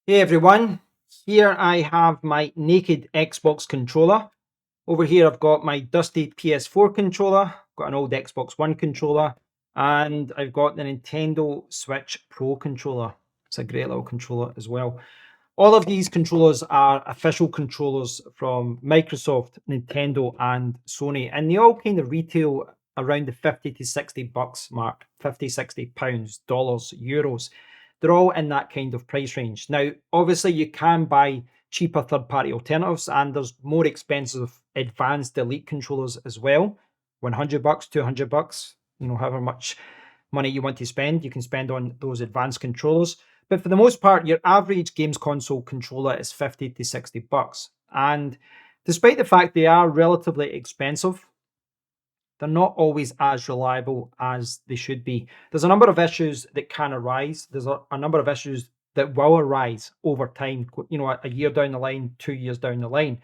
Hey everyone, here I have my naked Xbox controller. Over here I've got my dusty PS4 controller, got an old Xbox One controller, and I've got the Nintendo Switch Pro controller. It's a great little controller as well. All of these controllers are official controllers from Microsoft, Nintendo, and Sony, and they all kind of retail around the 50 to 60 bucks mark, 50, 60 pounds, dollars, euros. They're all in that kind of price range. Now, obviously, you can buy cheaper third party alternatives, and there's more expensive advanced elite controllers as well. 100 bucks, 200 bucks, however much money you want to spend, you can spend on those advanced controllers. But for the most part, your average games console controller is 50 to 60 bucks. And despite the fact they are relatively expensive, they're not always as reliable as they should be. There's a number of issues that can arise. There's a number of issues that will arise over time, a year down the line, 2 years down the line.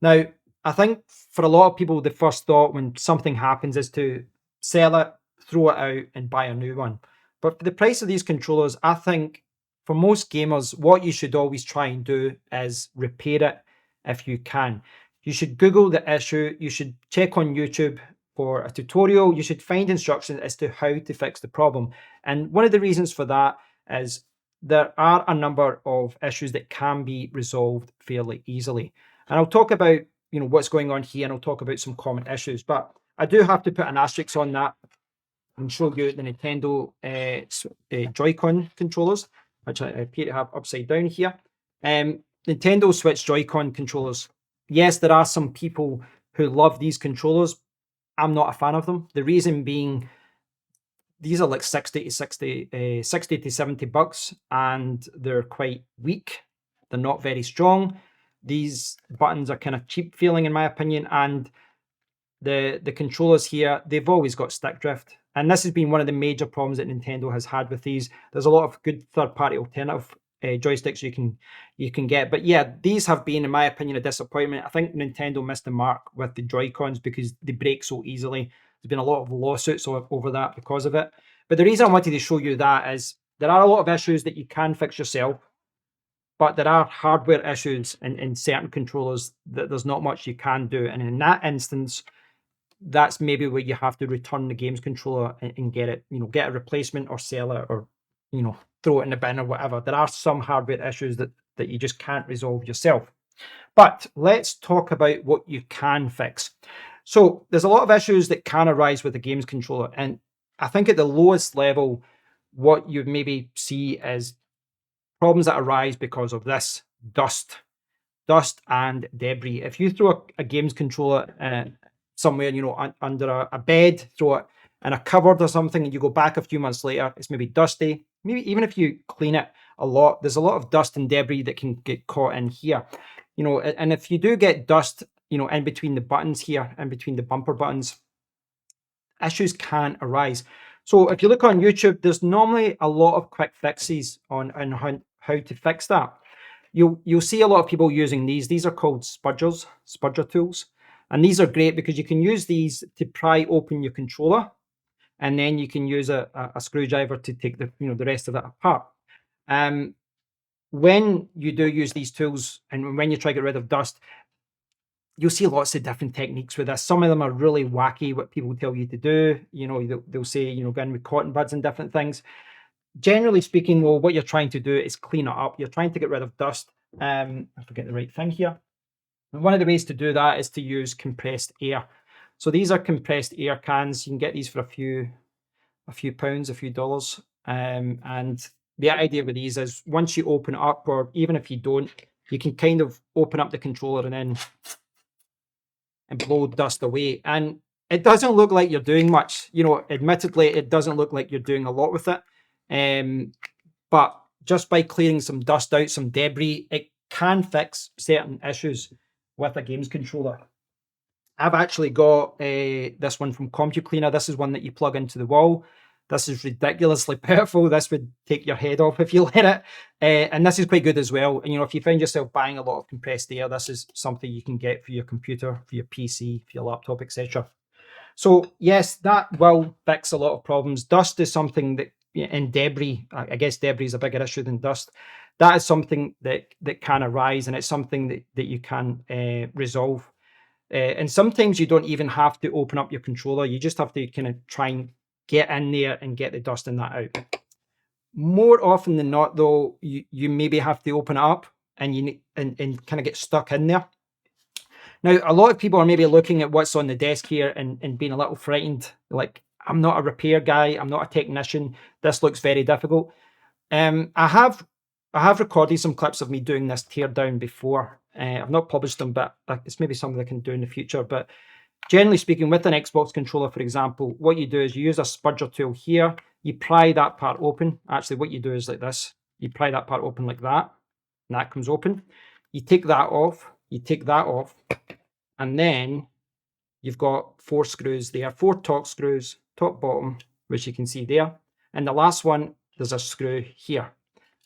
Now, I think for a lot of people, the first thought when something happens is to sell it, throw it out, and buy a new one. But for the price of these controllers, I think for most gamers, what you should always try and do is repair it if you can. You should Google the issue, you should check on YouTube for a tutorial, you should find instructions as to how to fix the problem. And one of the reasons for that is there are a number of issues that can be resolved fairly easily. And I'll talk about what's going on here, and I'll talk about some common issues. But I do have to put an asterisk on that and show you the Nintendo Joy-Con controllers, which I appear to have upside down here. Nintendo Switch Joy-Con controllers. Yes, there are some people who love these controllers. I'm not a fan of them. The reason being, these are like 60 to 70 bucks, and they're quite weak. They're not very strong. These buttons are kind of cheap feeling in my opinion, and the controllers here, they've always got stick drift. And this has been one of the major problems that Nintendo has had with these. There's a lot of good third-party alternative joysticks you can get, but yeah, these have been, in my opinion, a disappointment. I think Nintendo missed the mark with the Joy-Cons because they break so easily. There's been a lot of lawsuits over that because of it. But the reason I wanted to show you that is there are a lot of issues that you can fix yourself, but there are hardware issues in certain controllers that there's not much you can do. And in that instance, that's maybe where you have to return the games controller and get it, get a replacement or sell it, or throw it in the bin or whatever. There are some hardware issues that you just can't resolve yourself. But let's talk about what you can fix. So there's a lot of issues that can arise with the games controller, and I think at the lowest level, what you maybe see is problems that arise because of this dust and debris. If you throw a games controller somewhere, under a bed, throw it in a cupboard or something, and you go back a few months later, it's maybe dusty. Maybe even if you clean it a lot, there's a lot of dust and debris that can get caught in here. And if you do get dust, in between the buttons here, in between the bumper buttons, issues can arise. So if you look on YouTube, there's normally a lot of quick fixes on how to fix that. You'll see a lot of people using these. These are called spudger tools. And these are great because you can use these to pry open your controller, and then you can use a screwdriver to take the rest of it apart. When you do use these tools and when you try to get rid of dust, you'll see lots of different techniques with this. Some of them are really wacky, what people tell you to do. They'll say, go in with cotton buds and different things. Generally speaking, well, what you're trying to do is clean it up. You're trying to get rid of dust. I forget the right thing here. And one of the ways to do that is to use compressed air. So these are compressed air cans. You can get these for a few pounds, a few dollars. And the idea with these is once you open it up, or even if you don't, you can kind of open up the controller and blow dust away. And it doesn't look like you're doing much. Admittedly, it doesn't look like you're doing a lot with it. But just by clearing some dust out, some debris, it can fix certain issues with a games controller. I've actually got this one from CompuCleaner. This is one that you plug into the wall. This is ridiculously powerful. This would take your head off if you let it. And this is quite good as well. And, if you find yourself buying a lot of compressed air, this is something you can get for your computer, for your PC, for your laptop, etc. So yes, that will fix a lot of problems. Dust is something that, and debris, I guess debris is a bigger issue than dust. that is something that can arise, and it's something that you can resolve. And sometimes you don't even have to open up your controller. You just have to kind of try and get in there and get the dust and that out. More often than not, though, you maybe have to open it up and and kind of get stuck in there. Now, a lot of people are maybe looking at what's on the desk here and being a little frightened. Like, I'm not a repair guy. I'm not a technician. This looks very difficult. I have recorded some clips of me doing this tear down before. I've not published them, but it's maybe something I can do in the future. But generally speaking, with an Xbox controller, for example, what you do is you use a spudger tool here. You pry that part open. Actually, what you do is like this. You pry that part open like that, and that comes open. You take that off. You take that off, and then you've got 4 screws there, 4 Torx screws, top, bottom, which you can see there. And the last one, there's a screw here,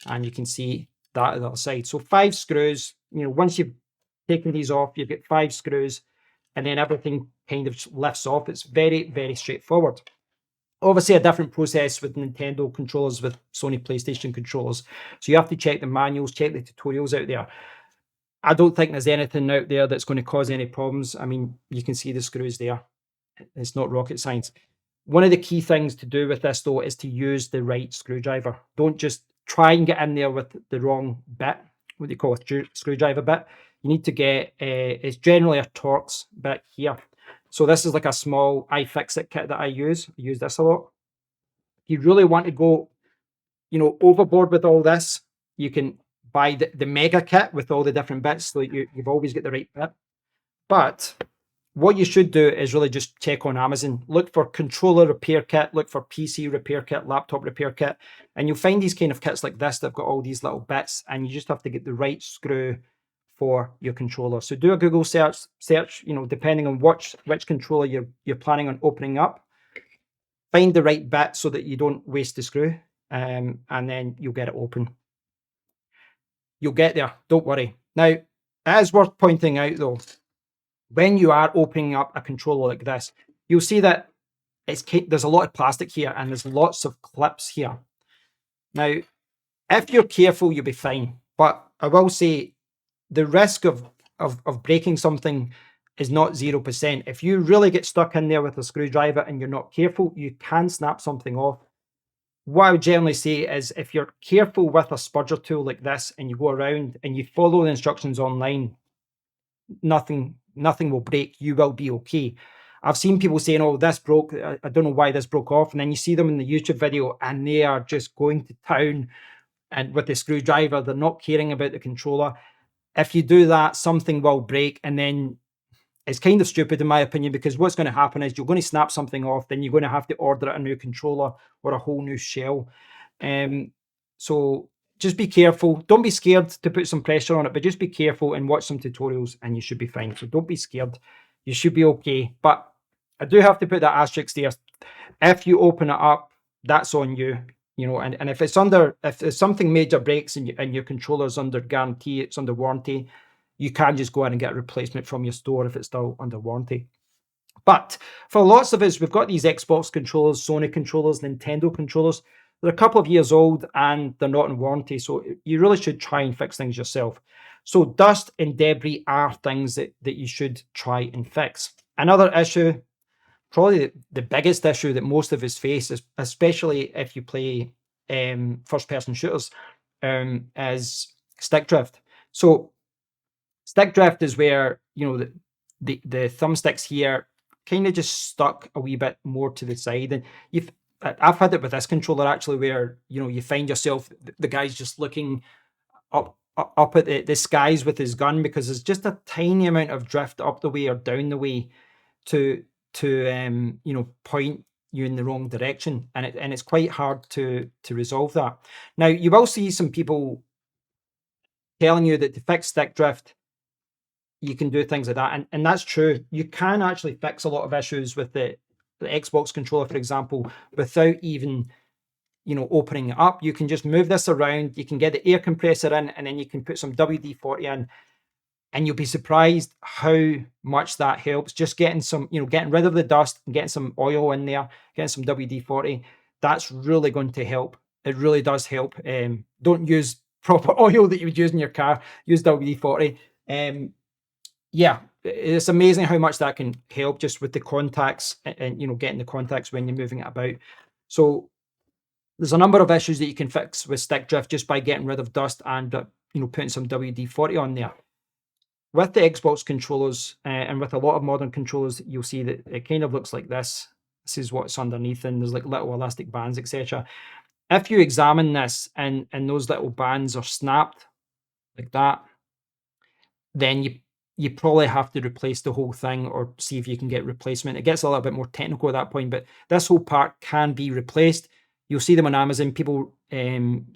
and you can see that on the other side. So 5 screws. Once you've taken these off, you've got 5 screws, and then everything kind of lifts off. It's very, very straightforward. Obviously, a different process with Nintendo controllers, with Sony PlayStation controllers. So you have to check the manuals, check the tutorials out there. I don't think there's anything out there that's going to cause any problems. I mean, you can see the screws there. It's not rocket science. One of the key things to do with this, though, is to use the right screwdriver. Don't just try and get in there with the wrong bit, what they call a screwdriver bit. You need to get, it's generally a Torx bit here. So this is like a small iFixit kit that I use. I use this a lot. If you really want to go, overboard with all this, you can buy the mega kit with all the different bits, so you've always got the right bit. But what you should do is really just check on Amazon. Look for controller repair kit, look for PC repair kit, laptop repair kit, and you'll find these kind of kits like this that have got all these little bits, and you just have to get the right screw for your controller. So do a Google search, depending on which controller you're planning on opening up. Find the right bit so that you don't waste the screw, and then you'll get it open. You'll get there, don't worry. Now, it is worth pointing out, though, when you are opening up a controller like this, you'll see that there's a lot of plastic here, and there's lots of clips here. Now, if you're careful, you'll be fine. But I will say, the risk of breaking something is not 0%. If you really get stuck in there with a screwdriver and you're not careful, you can snap something off. What I would generally say is, if you're careful with a spudger tool like this and you go around and you follow the instructions online, nothing will break. You will be okay. I've seen people saying, oh, this broke. I don't know why this broke off. And then you see them in the YouTube video and they are just going to town and with the screwdriver. They're not caring about the controller. If you do that, something will break, and then it's kind of stupid in my opinion, because what's going to happen is you're going to snap something off, then you're going to have to order a new controller or a whole new shell. So just be careful. Don't be scared to put some pressure on it, but just be careful and watch some tutorials and you should be fine. So don't be scared. You should be okay. But I do have to put that asterisk there. If you open it up, that's on you. And if if something major breaks and your controller's under guarantee, it's under warranty, you can just go in and get a replacement from your store if it's still under warranty. But for lots of us, we've got these Xbox controllers, Sony controllers, Nintendo controllers. They're a couple of years old and they're not in warranty, so you really should try and fix things yourself. So dust and debris are things that you should try and fix. Another issue, probably the biggest issue that most of us face, is, especially if you play first-person shooters, is stick drift. So stick drift is where the thumbsticks here kind of just stuck a wee bit more to the side, and I've had it with this controller actually, where you find yourself, the guy's just looking up at the skies with his gun, because there's just a tiny amount of drift up the way or down the way to point you in the wrong direction, and it's quite hard to resolve that. Now, you will see some people telling you that to fix stick drift, you can do things like that, and that's true. You can actually fix a lot of issues with the Xbox controller, for example, without even opening it up. You can just move this around, you can get the air compressor in, and then you can put some WD-40 in, and you'll be surprised how much that helps. Just getting getting rid of the dust and getting some oil in there, getting some WD-40, that's really going to help. It really does help. Don't use proper oil that you would use in your car, use WD-40. Yeah, it's amazing how much that can help just with the contacts and getting the contacts when you're moving it about. So there's a number of issues that you can fix with stick drift just by getting rid of dust and putting some WD-40 on there. With the Xbox controllers and with a lot of modern controllers, you'll see that it kind of looks like this. This is what's underneath, and there's like little elastic bands, etc. If you examine this and those little bands are snapped like that, then you probably have to replace the whole thing or see if you can get replacement. It gets a little bit more technical at that point, but this whole part can be replaced. You'll see them on Amazon. People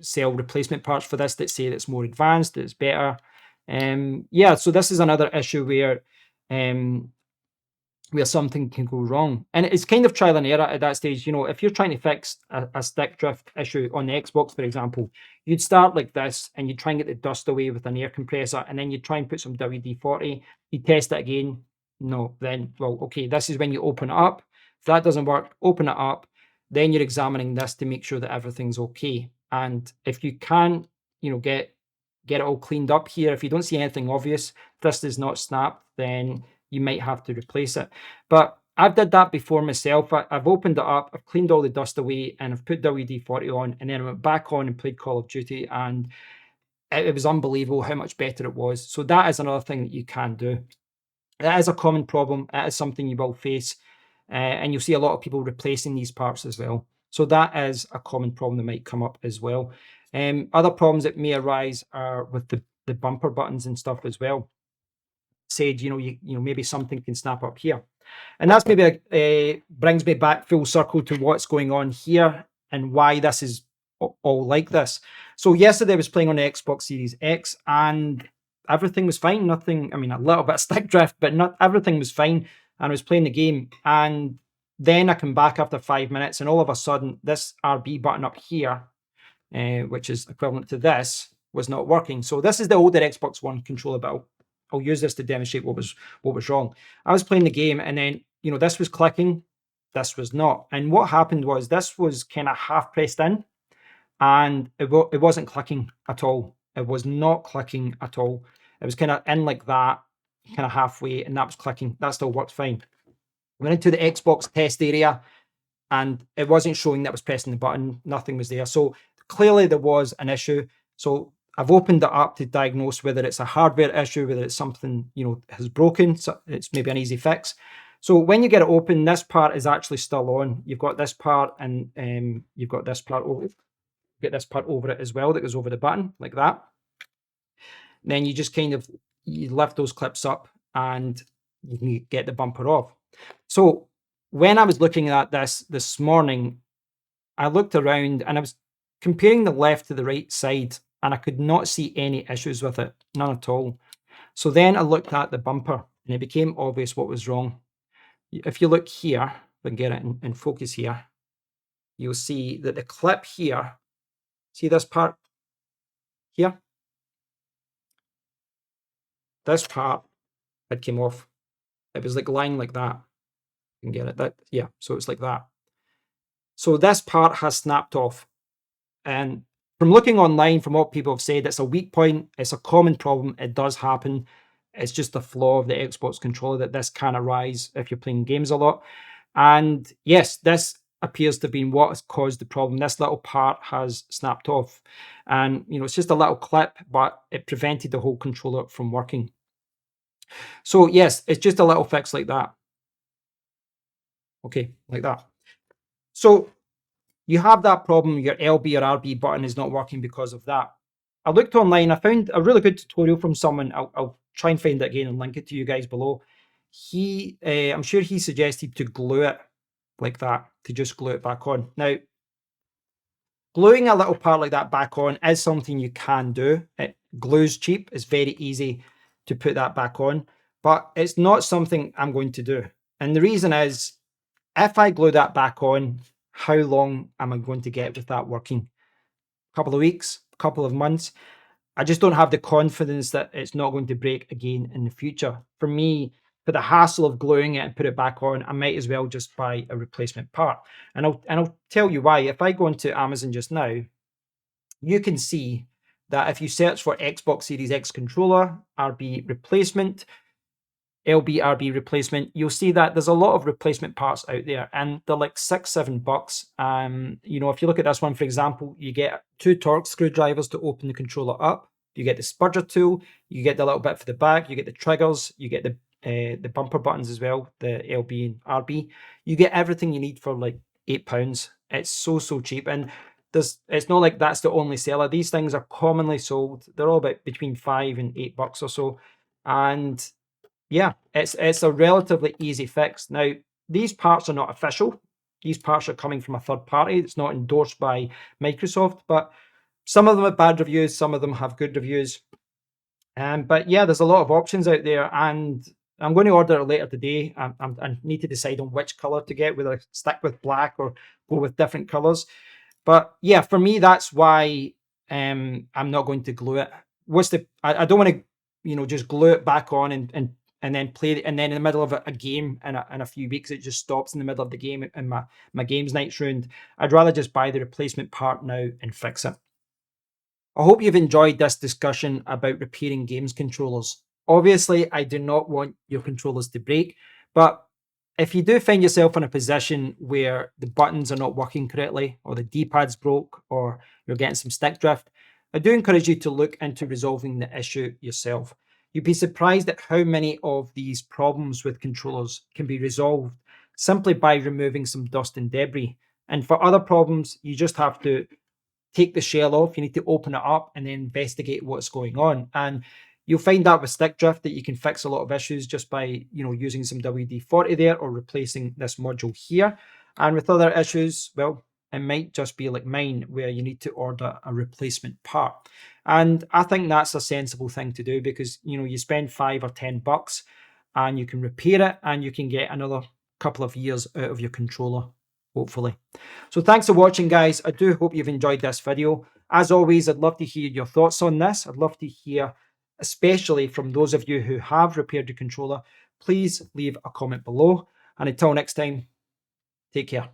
sell replacement parts for this that say that it's more advanced, that it's better. Yeah, so this is another issue where something can go wrong. And it's kind of trial and error at that stage. If you're trying to fix a stick drift issue on the Xbox, for example, you'd start like this and you'd try and get the dust away with an air compressor, and then you'd try and put some WD-40. You test it again. No, then, well, okay, this is when you open it up. If that doesn't work, open it up. Then you're examining this to make sure that everything's okay. And if you can, get it all cleaned up here, if you don't see anything obvious, this is not snapped, then you might have to replace it. But I've did that before myself. I've opened it up, I've cleaned all the dust away, and I've put WD-40 on, and then I went back on and played Call of Duty, and it was unbelievable how much better it was. So that is another thing that you can do. It is a common problem. It is something you will face, and you'll see a lot of people replacing these parts as well. So that is a common problem that might come up as well. Other problems that may arise are with the bumper buttons and stuff as well. Said, maybe something can snap up here. And that's maybe brings me back full circle to what's going on here and why this is all like this. So yesterday I was playing on the Xbox Series X and everything was fine. Nothing, a little bit of stick drift, but not everything was fine. And I was playing the game, and then I come back after 5 minutes, and all of a sudden this RB button up here, which is equivalent to this, was not working. So this is the older Xbox One controller, but I'll use this to demonstrate what was wrong. I was playing the game, and then this was clicking, this was not. And what happened was this was kind of half pressed in, and it wasn't clicking at all. It was not clicking at all. It was kind of in like that, kind of halfway, and that was clicking. That still worked fine. Went into the Xbox test area, and it wasn't showing that I was pressing the button. Nothing was there. So clearly there was an issue. So I've opened it up to diagnose whether it's a hardware issue, whether it's something, has broken. So it's maybe an easy fix. So when you get it open, this part is actually still on. You've got this part, and you've got this part over. Get this part over it as well that goes over the button like that. Then you just kind of lift those clips up and you can get the bumper off. So when I was looking at this morning, I looked around and I was comparing the left to the right side, and I could not see any issues with it, none at all. So then I looked at the bumper, and it became obvious what was wrong. If you look here, if I can get it in focus here, you'll see that the clip here, see this part here? This part had came off. It was like lying like that. You can get it. Yeah, so it's like that. So this part has snapped off. And from looking online, from what people have said, it's a weak point. It's a common problem. It does happen. It's just a flaw of the Xbox controller that this can arise if you're playing games a lot. And yes, this appears to have been what has caused the problem. This little part has snapped off. And, it's just a little clip, but it prevented the whole controller from working. So yes, it's just a little fix like that. Okay, like that. So you have that problem, your LB or RB button is not working because of that. I looked online, I found a really good tutorial from someone. I'll try and find it again and link it to you guys below. I'm sure he suggested to glue it like that, to just glue it back on. Now, gluing a little part like that back on is something you can do. It glues cheap, it's very easy to put that back on, but it's not something I'm going to do. And the reason is, if I glue that back on, how long am I going to get with that working? A couple of weeks, a couple of months? I just don't have the confidence that it's not going to break again in the future. For me, for the hassle of gluing it and put it back on, I might as well just buy a replacement part. And I'll tell you why. If I go into Amazon just now, you can see that if you search for Xbox Series X controller, RB replacement, LB replacement, you'll see that there's a lot of replacement parts out there, and they're like $6-7. You know, if you look at this one, for example, you get 2 Torx screwdrivers to open the controller up. You get the spudger tool, you get the little bit for the back, you get the triggers, you get the bumper buttons as well, the LB and RB. You get everything you need for like £8. It's so cheap, and it's not like that's the only seller. These things are commonly sold. They're all about between $5 and $8 or so, and yeah, it's a relatively easy fix. Now, these parts are not official. These parts are coming from a third party. It's not endorsed by Microsoft, but some of them have bad reviews, some of them have good reviews. But yeah, there's a lot of options out there, and I'm going to order it later today. I need to decide on which color to get, whether I stick with black or go with different colors. But yeah, for me, that's why I'm not going to glue it. I don't want to, you know, just glue it back on and then play it, and then in the middle of a game in a few weeks it just stops in the middle of the game and my game's night's ruined. I'd rather just buy the replacement part now and fix it. I hope you've enjoyed this discussion about repairing games controllers. Obviously, I do not want your controllers to break, but if you do find yourself in a position where the buttons are not working correctly, or the D-pad's broke, or you're getting some stick drift, I do encourage you to look into resolving the issue yourself. You'd be surprised at how many of these problems with controllers can be resolved simply by removing some dust and debris. And for other problems, you just have to take the shell off. You need to open it up and then investigate what's going on. And you'll find that with stick drift that you can fix a lot of issues just by, you know, using some WD-40 there or replacing this module here. And with other issues, well, it might just be like mine where you need to order a replacement part. And I think that's a sensible thing to do because, you know, you spend $5 or $10 and you can repair it and you can get another couple of years out of your controller, hopefully. So thanks for watching, guys. I do hope you've enjoyed this video. As always, I'd love to hear your thoughts on this. I'd love to hear, especially from those of you who have repaired your controller. Please leave a comment below. And until next time, take care.